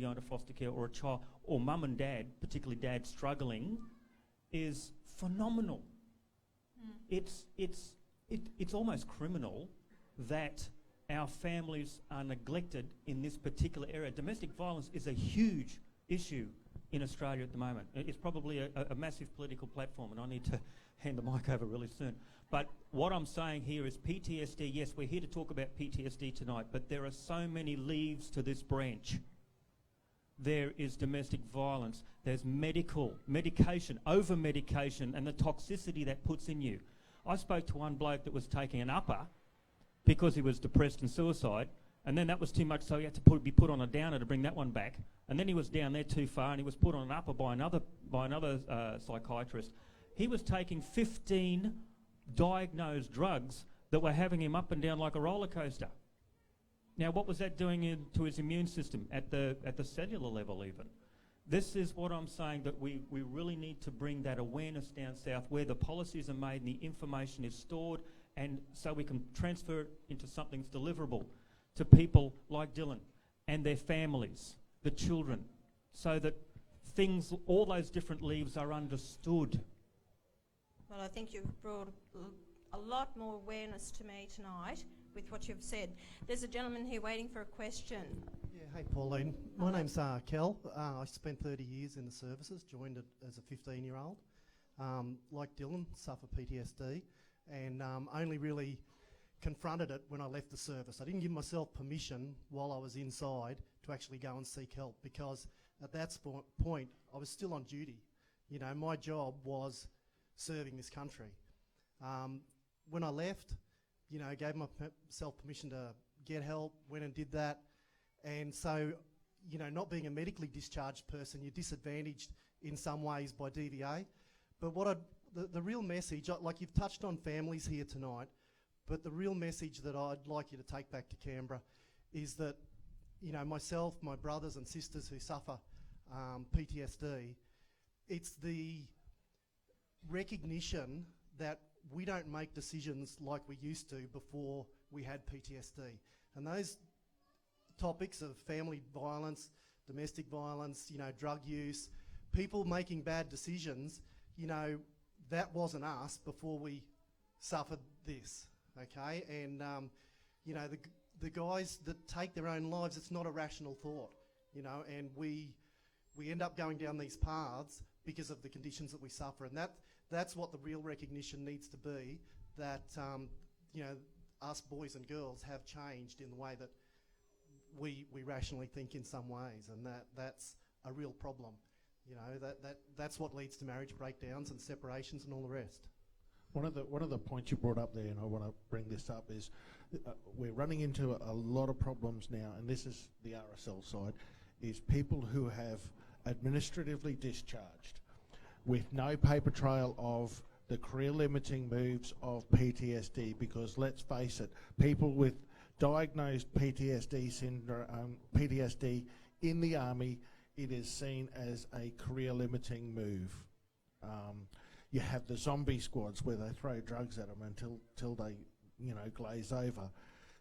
going to foster care, or a child, or mum and dad, particularly dad struggling, is phenomenal. It's almost criminal that our families are neglected in this particular area. Domestic violence is a huge issue in Australia at the moment. It's probably a massive political platform, and I need to hand the mic over really soon. But what I'm saying here is PTSD, yes, we're here to talk about PTSD tonight, but there are so many leaves to this branch. There is domestic violence, there's medication, over-medication, and the toxicity that puts in you. I spoke to one bloke that was taking an upper because he was depressed and suicide, and then that was too much, so he had to be put on a downer to bring that one back. And then he was down there too far, and he was put on an upper by another psychiatrist. He was taking 15 diagnosed drugs that were having him up and down like a roller coaster. Now, what was that doing to his immune system at the cellular level even? This is what I'm saying, that we really need to bring that awareness down south where the policies are made and the information is stored, and so we can transfer it into something that's deliverable to people like Dylan and their families, the children, so that things, all those different leaves are understood. Well, I think you've brought a lot more awareness to me tonight with what you've said. There's a gentleman here waiting for a question. Yeah, hey Pauline. My name's Kel. I spent 30 years in the services, joined it as a 15-year-old. Like Dylan, suffer PTSD, and only really confronted it when I left the service. I didn't give myself permission while I was inside to actually go and seek help, because at that point I was still on duty. You know, my job was serving this country. When I left, you know, gave myself permission to get help, went and did that. And so, you know, not being a medically discharged person, you're disadvantaged in some ways by DVA. But what the real message, like you've touched on families here tonight, but the real message that I'd like you to take back to Canberra is that, you know, myself, my brothers and sisters who suffer PTSD, it's the recognition that we don't make decisions like we used to before we had PTSD. And those topics of family violence, domestic violence, you know, drug use, people making bad decisions, you know, that wasn't us before we suffered this, okay? And, you know, the guys that take their own lives, it's not a rational thought, you know, and we end up going down these paths because of the conditions that we suffer. And that's what the real recognition needs to be, that, you know, us boys and girls have changed in the way that we rationally think in some ways, and that's a real problem. You know, that's what leads to marriage breakdowns and separations and all the rest. One of the points you brought up there, and I want to bring this up, is we're running into a lot of problems now, and this is the RSL side, is people who have administratively discharged with no paper trail of the career-limiting moves of PTSD, because let's face it, people with diagnosed PTSD syndrome, PTSD in the army, it is seen as a career-limiting move. You have the zombie squads where they throw drugs at them until they, you know, glaze over.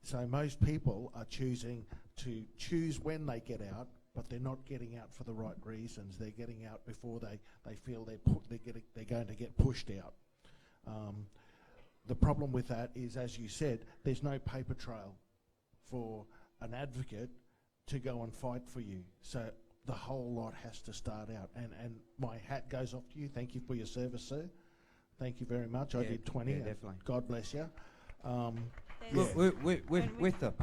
So most people are choosing to choose when they get out, but they're not getting out for the right reasons. They're getting out before they feel they're going to get pushed out. The problem with that is, as you said, there's no paper trail for an advocate to go and fight for you. So the whole lot has to start out. And my hat goes off to you. Thank you for your service, sir. Thank you very much. I did 20. Yeah, definitely. God bless you. Look, with the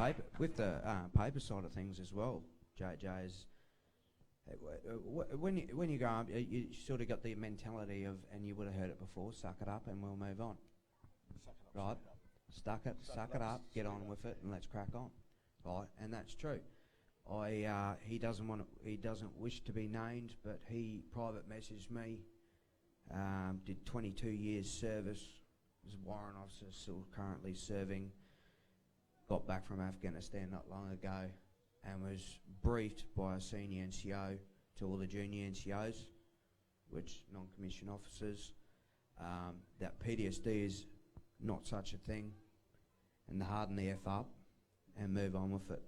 paper side of things as well, JJ's, when you go up, you sort of got the mentality of, and you would have heard it before, suck it up and we'll move on. Right? Suck it up, get on with it, and let's crack on. Right? And that's true. He doesn't wish to be named, but he private messaged me. Did 22 years service. Was a warrant officer, still currently serving. Got back from Afghanistan not long ago, and was briefed by a senior NCO to all the junior NCOs, which non-commissioned officers, that PTSD is not such a thing, and to harden the F up and move on with it.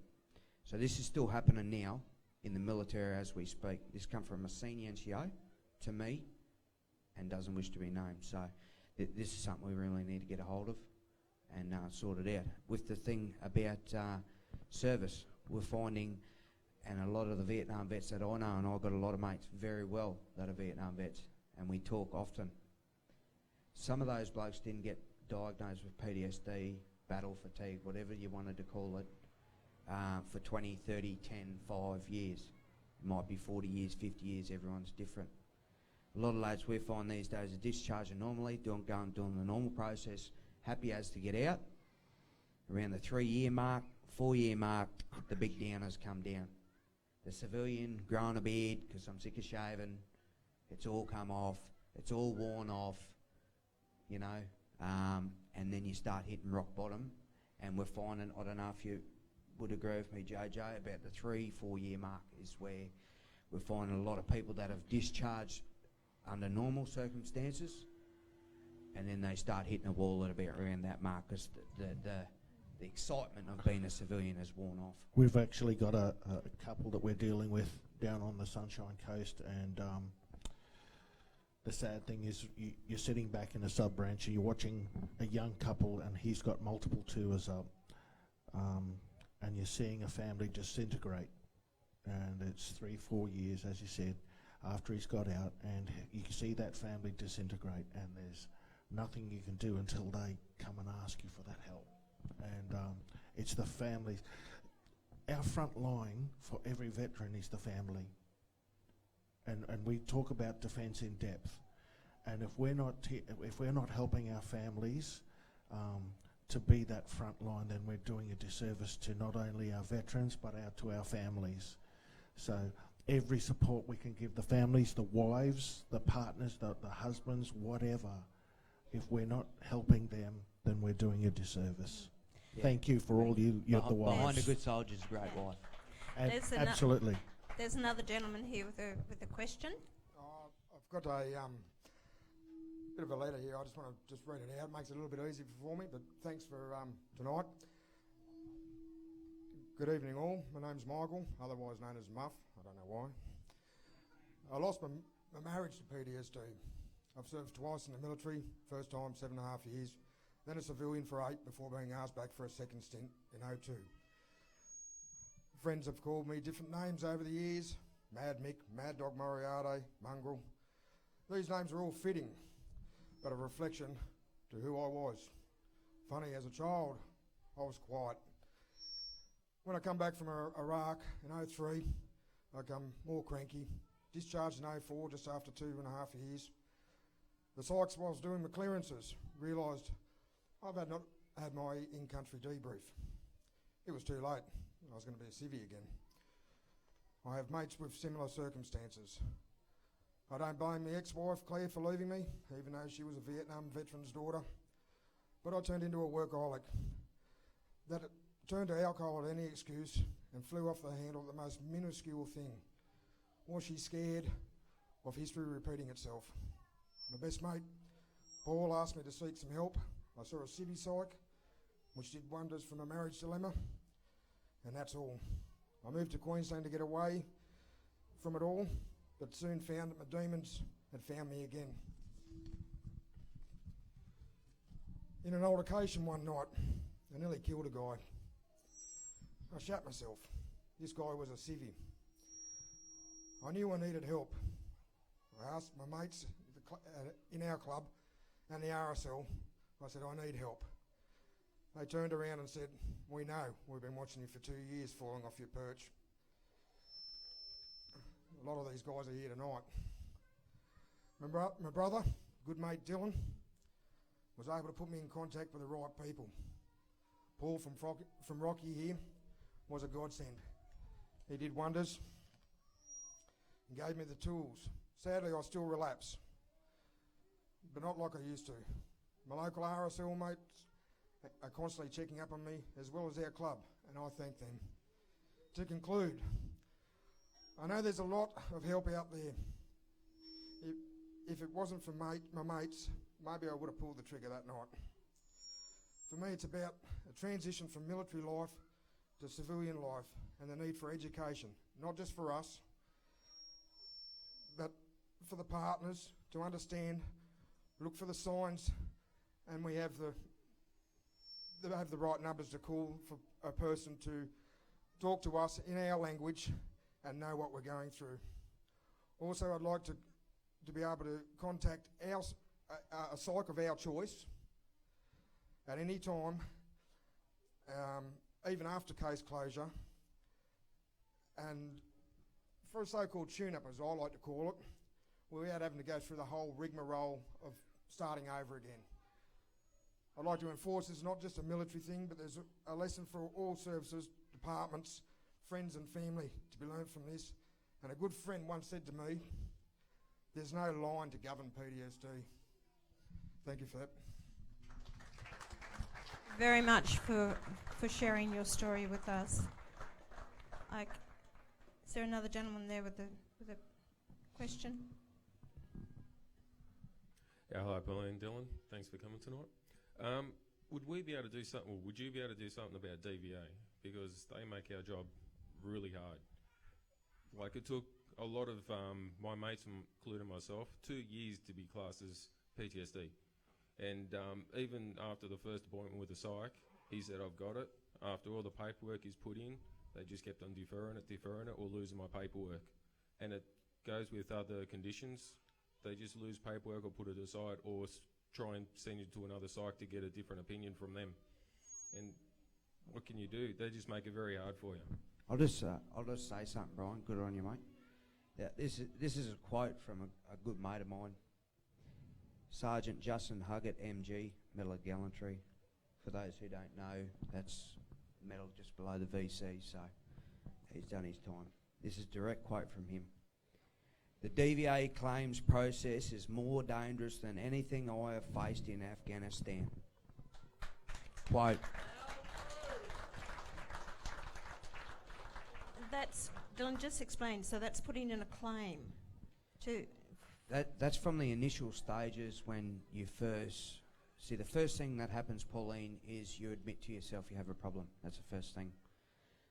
So this is still happening now in the military as we speak. This come from a senior NCO to me and doesn't wish to be named. So this is something we really need to get a hold of and sort it out. With the thing about service, we're finding, and a lot of the Vietnam vets that I know, and I've got a lot of mates very well that are Vietnam vets, and we talk often. Some of those blokes didn't get diagnosed with PTSD, battle fatigue, whatever you wanted to call it, for 20, 30, 10, 5 years. It might be 40 years, 50 years, everyone's different. A lot of lads we find these days are discharging normally, doing the normal process, happy as to get out. Around the 3-year mark, 4-year mark, the big downers come down. The civilian, growing a beard, because I'm sick of shaving, it's all come off, it's all worn off, you know, and then you start hitting rock bottom, and we're finding, I don't know if you would agree with me, JJ, about the 3-4 year mark is where we're finding a lot of people that have discharged under normal circumstances, and then they start hitting a wall at about around that mark because the excitement of being a civilian has worn off. We've actually got a couple that we're dealing with down on the Sunshine Coast, and the sad thing is you're sitting back in a sub-branch and you're watching a young couple, and he's got multiple tours up, and you're seeing a family disintegrate, and it's 3-4 years, as you said, after he's got out, and you can see that family disintegrate, and there's nothing you can do until they come and ask you for that help. And it's the families. Our front line for every veteran is the family. And we talk about defence in depth. And if we're not helping our families to be that front line, then we're doing a disservice to not only our veterans but to our families. So every support we can give the families, the wives, the partners, the husbands, whatever, if we're not helping them, then we're doing a disservice. Yeah. Thank you for all you the wives. Behind a good soldier's a great wife. Absolutely. There's another gentleman here with a question. I've got a bit of a letter here. I just want to read it out. It makes it a little bit easier for me, but thanks for tonight. Good evening all. My name's Michael, otherwise known as Muff. I don't know why. I lost my marriage to PTSD. I've served twice in the military, first time 7.5 years, then a civilian for 8 before being asked back for a second stint in 02. Friends have called me different names over the years: Mad Mick, Mad Dog Moriarty, Mongrel. These names are all fitting, but a reflection to who I was. Funny, as a child, I was quiet. When I come back from Iraq in 03, I come more cranky. Discharged in 04, just after 2.5 years. The Sykes, whilst doing my clearances, realised I've not had my in-country debrief. It was too late. I was going to be a civvy again. I have mates with similar circumstances. I don't blame my ex-wife Claire for leaving me, even though she was a Vietnam veteran's daughter. But I turned into a workaholic that turned to alcohol at any excuse and flew off the handle at the most minuscule thing. Was she scared of history repeating itself? My best mate, Paul, asked me to seek some help. I saw a civvy psych, which did wonders for my marriage dilemma, and that's all. I moved to Queensland to get away from it all, but soon found that my demons had found me again. In an altercation one night, I nearly killed a guy. I shot myself. This guy was a civvy. I knew I needed help. I asked my mates in our club and the RSL, I said, I need help. They turned around and said, we know, we've been watching you for 2 years falling off your perch. A lot of these guys are here tonight. My brother, good mate Dylan, was able to put me in contact with the right people. Paul from Rocky here was a godsend. He did wonders and gave me the tools. Sadly, I still relapse, but not like I used to. My local RSL mates are constantly checking up on me, as well as our club, and I thank them. To conclude, I know there's a lot of help out there. If it wasn't for my mates, maybe I would have pulled the trigger that night. For me, it's about a transition from military life to civilian life and the need for education not just for us, but for the partners to understand, look for the signs, and we have the right numbers to call for a person to talk to us in our language and know what we're going through. Also, I'd like to be able to contact a psych of our choice at any time, even after case closure, and for a so-called tune-up, as I like to call it, without having to go through the whole rigmarole of starting over again. I'd like to enforce it's not just a military thing, but there's a lesson for all services, departments, friends and family to be learned from this. And a good friend once said to me, there's no line to govern PTSD. Thank you for that. Very much for sharing your story with us. Is there another gentleman there with a question? Yeah, hi, Pauline, Dylan. Thanks for coming tonight. Would we be able to do something, or would you be able to do something about DVA? Because they make our job really hard. Like, it took a lot of my mates, including myself, 2 years to be classed as PTSD. And even after the first appointment with the psych, he said, I've got it. After all the paperwork is put in, they just kept on deferring it, or losing my paperwork. And it goes with other conditions. They just lose paperwork or put it aside, or try and send you to another psych to get a different opinion from them. And what can you do? They just make it very hard for you. I'll just say something, Brian. Good on you, mate. Yeah, this is a quote from a good mate of mine, Sergeant Justin Huggett, MG, Medal of Gallantry. For those who don't know, that's medal just below the VC, so he's done his time. This is a direct quote from him. The DVA claims process is more dangerous than anything I have faced in Afghanistan. Quote. Dylan, just explain. So that's putting in a claim too. That's from the initial stages when you first... See, the first thing that happens, Pauline, is you admit to yourself you have a problem. That's the first thing.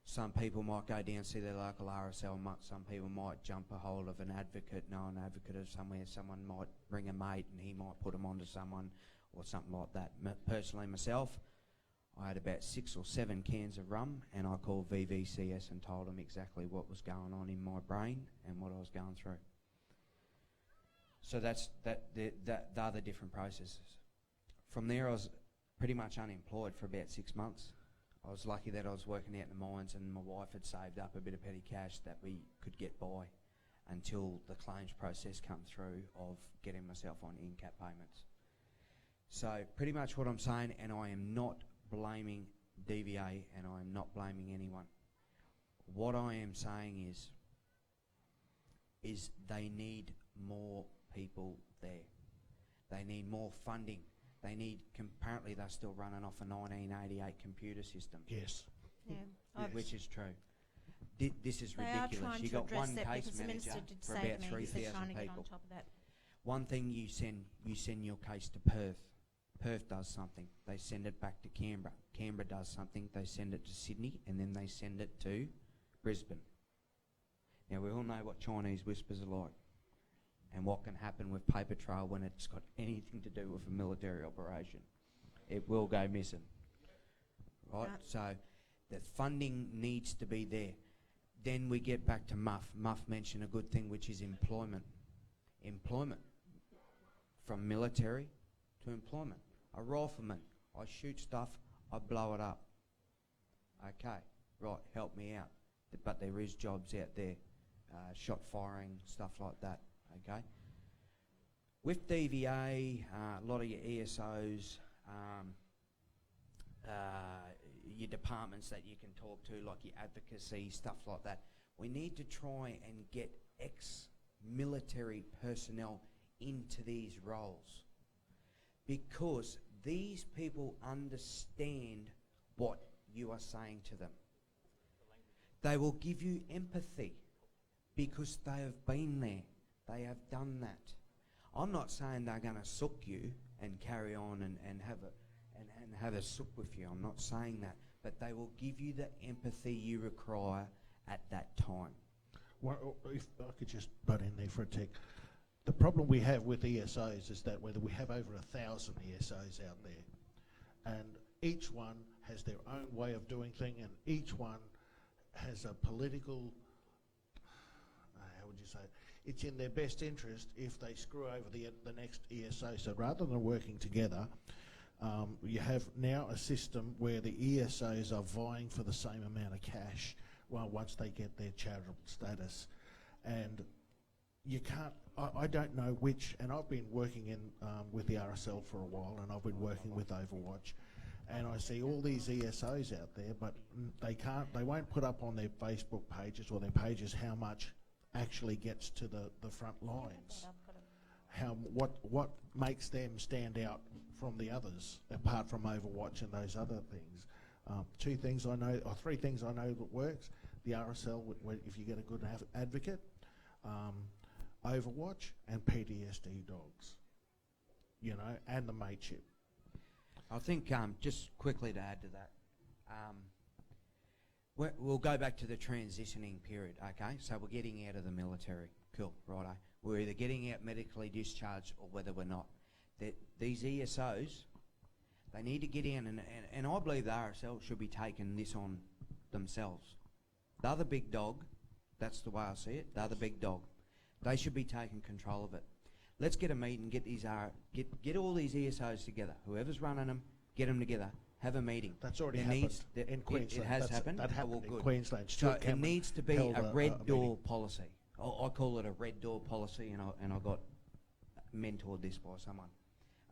Some people might go down and see their local RSL muck. Some people might jump a hold of an advocate, know an advocate of somewhere. Someone might bring a mate and he might put them onto someone or something like that. Personally, myself, I had about 6 or 7 cans of rum, and I called VVCS and told them exactly what was going on in my brain and what I was going through. So they're the different processes. From there, I was pretty much unemployed for about 6 months. I was lucky that I was working out in the mines, and my wife had saved up a bit of petty cash that we could get by until the claims process come through of getting myself on in-cap payments. So pretty much what I'm saying, and I am not blaming DVA, and I am not blaming anyone. What I am saying is they need more people there. They need more funding. They need, apparently they're still running off a 1988 computer system. Yes. Yeah. Which is true. This is They ridiculous. are trying You to got address one that case because the manager minister did for say about to me, they're 3,000 trying to get on people. top of that. One thing you send your case to Perth. Perth does something. They send it back to Canberra. Canberra does something. They send it to Sydney, and then they send it to Brisbane. Now we all know what Chinese whispers are like, and what can happen with paper trail when it's got anything to do with a military operation. It will go missing. Right? So the funding needs to be there. Then we get back to Muff. Muff mentioned a good thing, which is employment. Employment. From military to employment. A rifleman. I shoot stuff, I blow it up. Okay, right, help me out. But there is jobs out there. Shot firing, stuff like that. Okay? With DVA, a lot of your ESOs, your departments that you can talk to, like your advocacy, stuff like that. We need to try and get ex-military personnel into these roles, because these people understand what you are saying to them. They will give you empathy because they have been there. They have done that. I'm not saying they're going to sook you and carry on and have a sook with you. I'm not saying that. But they will give you the empathy you require at that time. if I could just butt in there for a tick. The problem we have with ESOs is that whether we have over 1,000 ESOs out there, and each one has their own way of doing things, and each one has a political, how would you say it? It's in their best interest if they screw over the next ESO. So rather than working together, you have now a system where the ESOs are vying for the same amount of cash once they get their charitable status. And you can't, I don't know which, and I've been working in with the RSL for a while, and I've been working with Overwatch, and I see all these ESOs out there, but they won't put up on their Facebook pages or their pages how much actually gets to the front lines. What makes them stand out from the others, apart from Overwatch and those other things? Three things I know that works. The RSL, if you get a good advocate, Overwatch and PTSD dogs, and the mateship. I think just quickly to add to that, we'll go back to the transitioning period, okay? So we're getting out of the military. Cool, righto. We're either getting out medically discharged or whether we're not. These ESOs, they need to get in, and I believe the RSL should be taking this on themselves. They're the big dog. That's the way I see it. They're the big dog. They should be taking control of it. Let's get a meeting, get all these ESOs together. Whoever's running them, get them together. Have a meeting. That's already happened in Queensland. It has happened. That happened in Queensland. So Stuart Cameron it needs to be held a red door meeting. policy. I call it a red door policy, and I got mentored this by someone.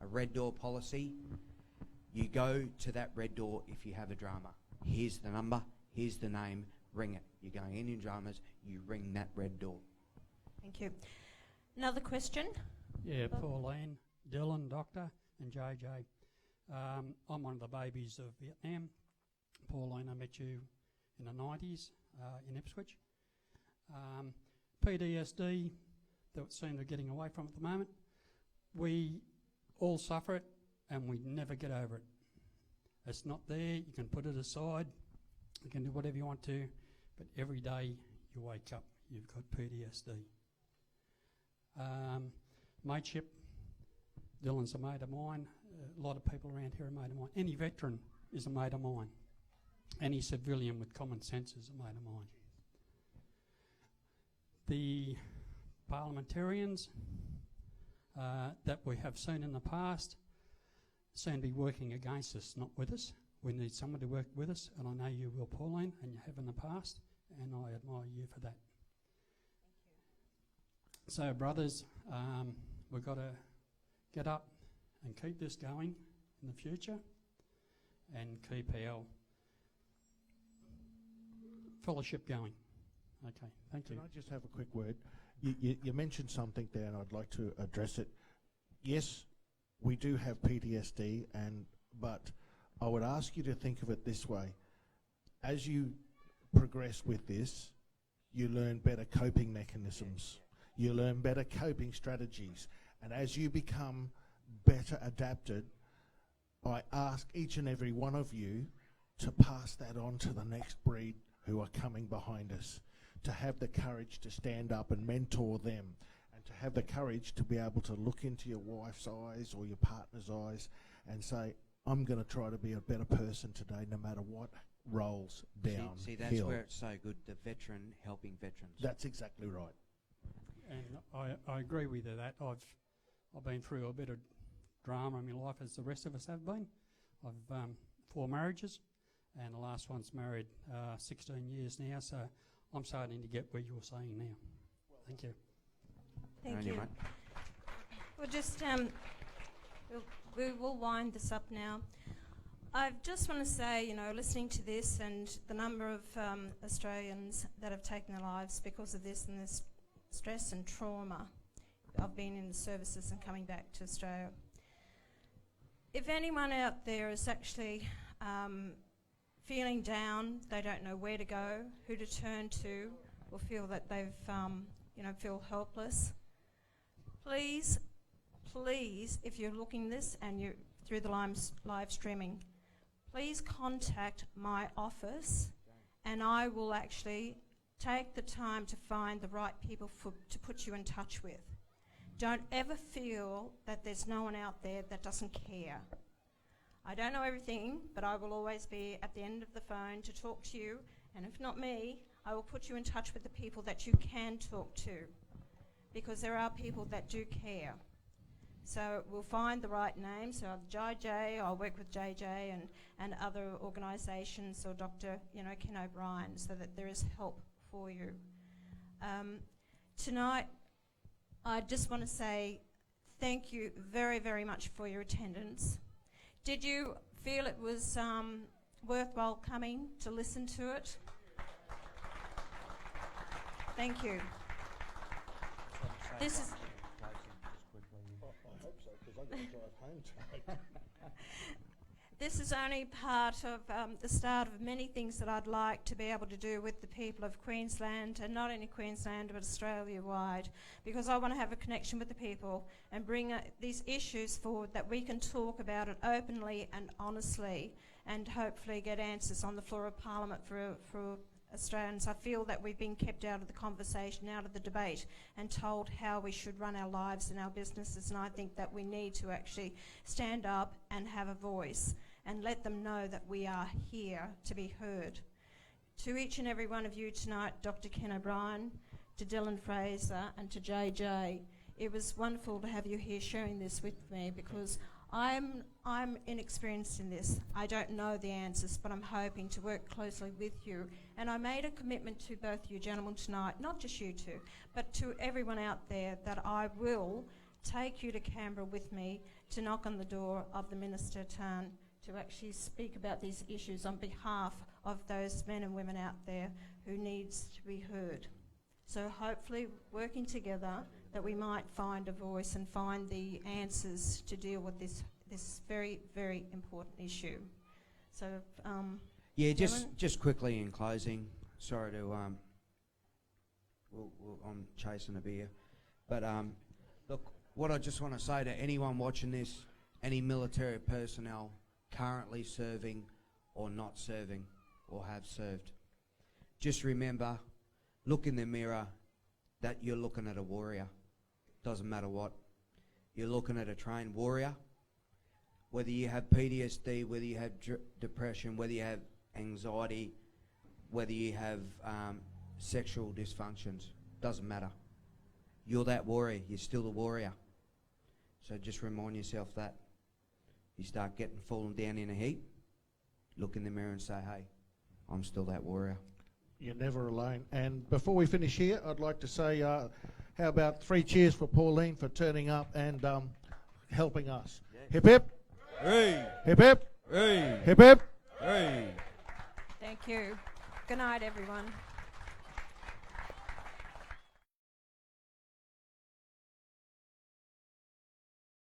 A red door policy. You go to that red door if you have a drama. Here's the number. Here's the name. Ring it. You're going in dramas. You ring that red door. Thank you. Another question? Yeah, Pauline, Dylan, Doctor, and JJ. I'm one of the babies of Vietnam. Pauline, I met you in the 90s in Ipswich. PTSD, that seem to be getting away from at the moment. We all suffer it and we never get over it. It's not there, you can put it aside, you can do whatever you want to, but every day you wake up, you've got PTSD. Mateship, Dylan's a mate of mine. A lot of people around here are a mate of mine. Any veteran is a mate of mine. Any civilian with common sense is a mate of mine. The parliamentarians that we have seen in the past seem to be working against us, not with us. We need someone to work with us, and I know you will, Pauline, and you have in the past, and I admire you for that. So, brothers, we've got to get up and keep this going in the future and keep our fellowship going. Okay, thank you. Can I just have a quick word? You mentioned something there, and I'd like to address it. Yes, we do have PTSD, but I would ask you to think of it this way. As you progress with this, you learn better coping mechanisms. You learn better coping strategies. And as you become better adapted, I ask each and every one of you to pass that on to the next breed who are coming behind us, to have the courage to stand up and mentor them, and to have the courage to be able to look into your wife's eyes or your partner's eyes and say, I'm going to try to be a better person today no matter what rolls down. See, that's where it's so good, the veteran helping veterans. That's exactly right. And I agree with you that I've been through a bit of drama in my life, as the rest of us have been. I've 4 marriages, and the last one's married 16 years now, so I'm starting to get where you're saying now. Thank you. Thank you. We'll just we will wind this up now. I just want to say, listening to this and the number of Australians that have taken their lives because of this and this stress and trauma. I've been in the services and coming back to Australia. If anyone out there is actually feeling down, they don't know where to go, who to turn to, or feel that they've, feel helpless, please, if you're looking this and you're through the live streaming, please contact my office and I will actually take the time to find the right people to put you in touch with. Don't ever feel that there's no one out there that doesn't care. I don't know everything, but I will always be at the end of the phone to talk to you, and if not me, I will put you in touch with the people that you can talk to, because there are people that do care. So we'll find the right name. So JJ, I'll work with JJ and other organisations, or Dr. Ken O'Brien, so that there is help for you. Tonight, I just want to say thank you very, very much for your attendance. Did you feel it was worthwhile coming to listen to it? Thank you. This is... This is only part of the start of many things that I'd like to be able to do with the people of Queensland, and not only Queensland but Australia-wide, because I want to have a connection with the people and bring these issues forward, that we can talk about it openly and honestly, and hopefully get answers on the floor of Parliament for Australians. I feel that we've been kept out of the conversation, out of the debate, and told how we should run our lives and our businesses, and I think that we need to actually stand up and have a voice and let them know that we are here to be heard. To each and every one of you tonight, Dr. Ken O'Brien, to Dylan Fraser and to JJ, it was wonderful to have you here sharing this with me, because I'm inexperienced in this. I don't know the answers, but I'm hoping to work closely with you. And I made a commitment to both you gentlemen tonight, not just you two, but to everyone out there, that I will take you to Canberra with me to knock on the door of the Minister Tan, to actually speak about these issues on behalf of those men and women out there who needs to be heard. So hopefully, working together, that we might find a voice and find the answers to deal with this very, very important issue. So, yeah, just quickly in closing. Sorry to I'm chasing a beer, but look, what I just want to say to anyone watching this, any military personnel currently serving or not serving or have served, just remember, look in the mirror, that you're looking at a warrior. Doesn't matter what. You're looking at a trained warrior. Whether you have PTSD, whether you have depression, whether you have anxiety, whether you have sexual dysfunctions, doesn't matter. You're that warrior. You're still a warrior. So just remind yourself that. You start falling down in a heap, look in the mirror and say, hey, I'm still that warrior. You're never alone. And before we finish here, I'd like to say, how about 3 cheers for Pauline for turning up and helping us. Yeah. Hip hip. Hey. Hip hip. Hey. Hip hip. Hey. thank you. Good night, everyone.